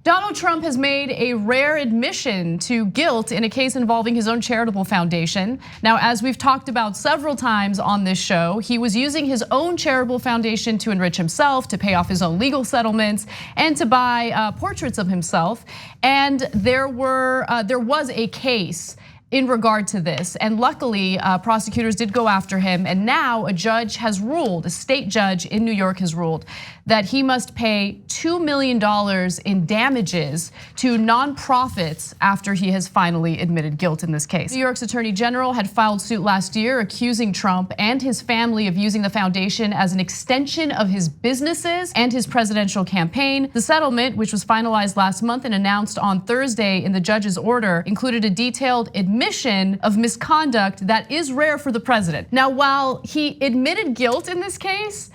Donald Trump has made a rare admission to guilt in a case involving his own charitable foundation. Now, as we've talked about several times on this show, he was using his own charitable foundation to enrich himself, to pay off his own legal settlements, and to buy portraits of himself. And there was a case in regard to this. And luckily, prosecutors did go after him. And now a judge has ruled, a state judge in New York has ruled that he must pay $2 million in damages to nonprofits after he has finally admitted guilt in this case. New York's Attorney General had filed suit last year accusing Trump and his family of using the foundation as an extension of his businesses and his presidential campaign. The settlement, which was finalized last month and announced on Thursday in the judge's order, included a detailed admission of misconduct that is rare for the president. Now, while he admitted guilt in this case,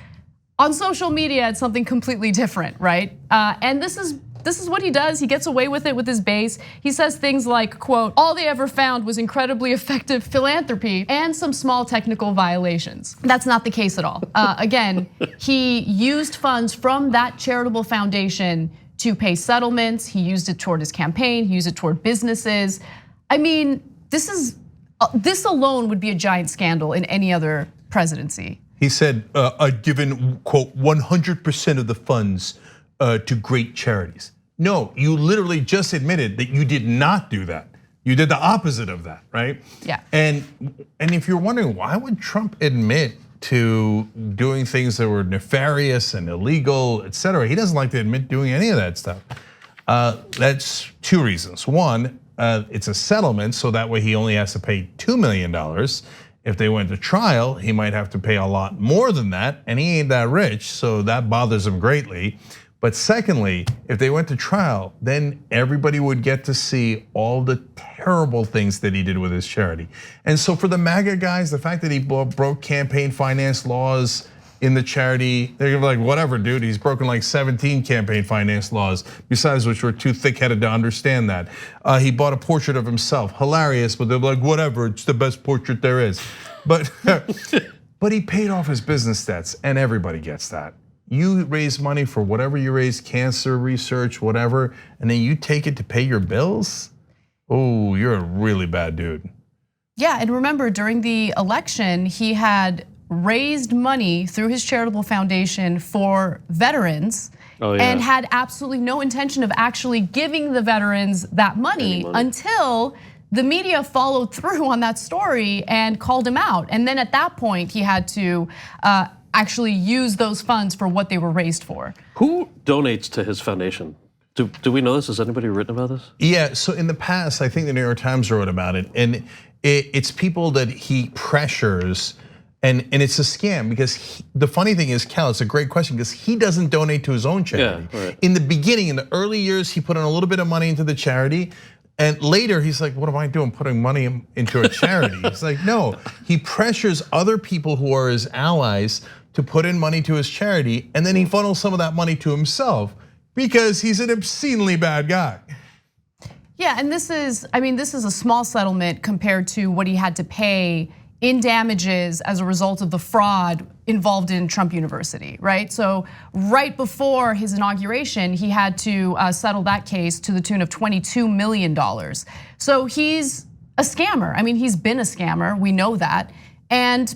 on social media, it's something completely different, right? And this is what he does. He gets away with it with his base. He says things like, quote, "All they ever found was incredibly effective philanthropy and some small technical violations." That's not the case at all. Again, he used funds from that charitable foundation to pay settlements. He used it toward his campaign. He used it toward businesses. I mean, this alone would be a giant scandal in any other presidency. He said, I'd given, quote, 100% of the funds to great charities. No, you literally just admitted that you did not do that. You did the opposite of that, right? Yeah. And if you're wondering, why would Trump admit to doing things that were nefarious and illegal, et cetera? He doesn't like to admit doing any of that stuff. That's two reasons. One, it's a settlement, so that way he only has to pay $2 million. If they went to trial, he might have to pay a lot more than that, and he ain't that rich, so that bothers him greatly. But secondly, if they went to trial, then everybody would get to see all the terrible things that he did with his charity. And so for the MAGA guys, the fact that he broke campaign finance laws in the charity, they're gonna be like, whatever, dude, he's broken like 17 campaign finance laws, besides which we're too thick-headed to understand that. He bought a portrait of himself, hilarious, but they're like, whatever, it's the best portrait there is. But he paid off his business debts, and everybody gets that. You raise money for whatever you raise, cancer research, whatever, and then you take it to pay your bills? Oh, you're a really bad dude. Yeah, and remember, during the election, he had raised money through his charitable foundation for veterans and had absolutely no intention of actually giving the veterans that money until the media followed through on that story and called him out. And then at that point, he had to actually use those funds for what they were raised for. Who donates to his foundation? Do we know this? Has anybody written about this? Yeah, so in the past, I think the New York Times wrote about it, and it's people that he pressures. And it's a scam because the funny thing is, Cal, it's a great question because he doesn't donate to his own charity. Yeah, right. In the beginning, in the early years, he put in a little bit of money into the charity. And later he's like, what am I doing putting money into a charity? It's like, no, he pressures other people who are his allies to put in money to his charity. And then he funnels some of that money to himself because he's an obscenely bad guy. Yeah, and this is a small settlement compared to what he had to pay in damages as a result of the fraud involved in Trump University, right? So right before his inauguration, he had to settle that case to the tune of $22 million. So he's a scammer. I mean, he's been a scammer, we know that. And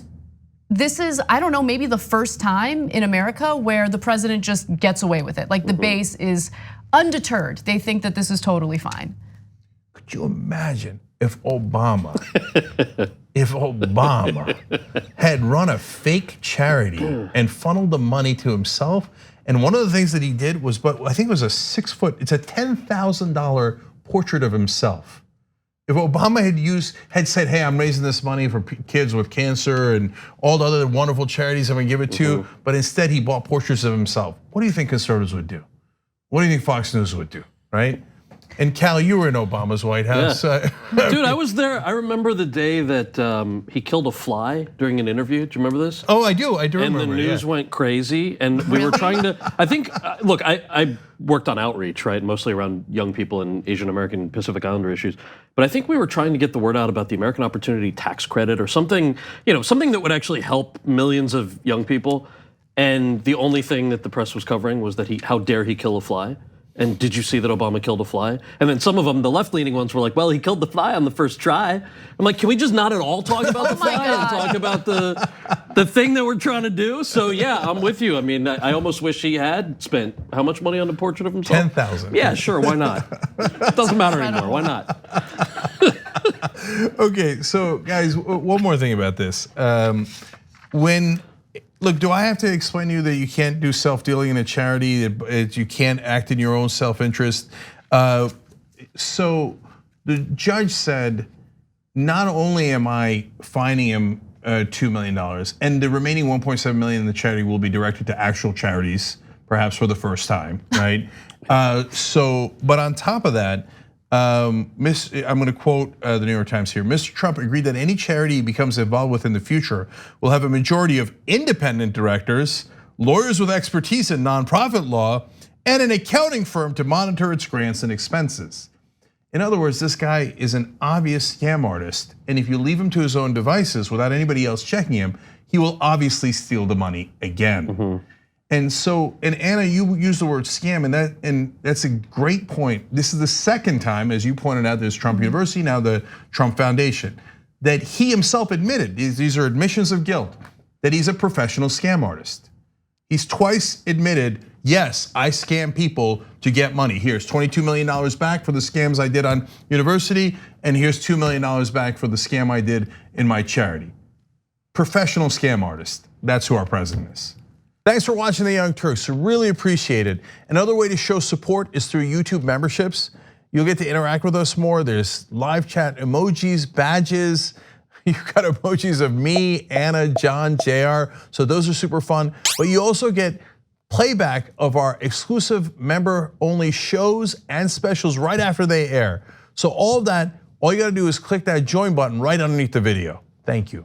this is, I don't know, maybe the first time in America where the president just gets away with it. Like the base is undeterred. They think that this is totally fine. Could you imagine if Obama had run a fake charity and funneled the money to himself? And one of the things that he did was, but I think it was a it's a $10,000 portrait of himself. If Obama had said, hey, I'm raising this money for kids with cancer and all the other wonderful charities I'm gonna give it to, but instead he bought portraits of himself, what do you think conservatives would do? What do you think Fox News would do, right? And Cal, you were in Obama's White House. Yeah. Dude, I was there. I remember the day that he killed a fly during an interview. Do you remember this? Oh, I do remember. And the news went crazy, and we were trying to, I think, look, I worked on outreach, right? Mostly around young people and Asian American Pacific Islander issues. But I think we were trying to get the word out about the American Opportunity Tax Credit or something, something that would actually help millions of young people. And the only thing that the press was covering was that how dare he kill a fly. And did you see that Obama killed a fly? And then some of them, the left-leaning ones, were like, well, he killed the fly on the first try. I'm like, can we just not at all talk about the fly and talk about the thing that we're trying to do? So yeah, I'm with you. I mean, I almost wish he had spent how much money on the portrait of himself? 10,000. Yeah, sure, why not? Doesn't matter anymore, why not? Okay, so guys, one more thing about this. Look, do I have to explain to you that you can't do self-dealing in a charity, that you can't act in your own self-interest? So the judge said, not only am I fining him $2 million, and the remaining 1.7 million in the charity will be directed to actual charities, perhaps for the first time, right? But on top of that, I'm going to quote the New York Times here. Mr. Trump agreed that any charity he becomes involved with in the future will have a majority of independent directors, lawyers with expertise in nonprofit law, and an accounting firm to monitor its grants and expenses. In other words, this guy is an obvious scam artist, and if you leave him to his own devices without anybody else checking him, he will obviously steal the money again. Mm-hmm. And so, and Anna, you used the word scam, and that's a great point. This is the second time, as you pointed out, there's Trump University, now the Trump Foundation, that he himself admitted, these are admissions of guilt, that he's a professional scam artist. He's twice admitted, yes, I scam people to get money. Here's $22 million back for the scams I did on university, and here's $2 million back for the scam I did in my charity. Professional scam artist, that's who our president is. Thanks for watching The Young Turks, we really appreciate it. Another way to show support is through YouTube memberships. You'll get to interact with us more. There's live chat emojis, badges. You've got emojis of me, Anna, John, JR, so those are super fun. But you also get playback of our exclusive member-only shows and specials right after they air. So all of that, all you gotta do is click that join button right underneath the video. Thank you.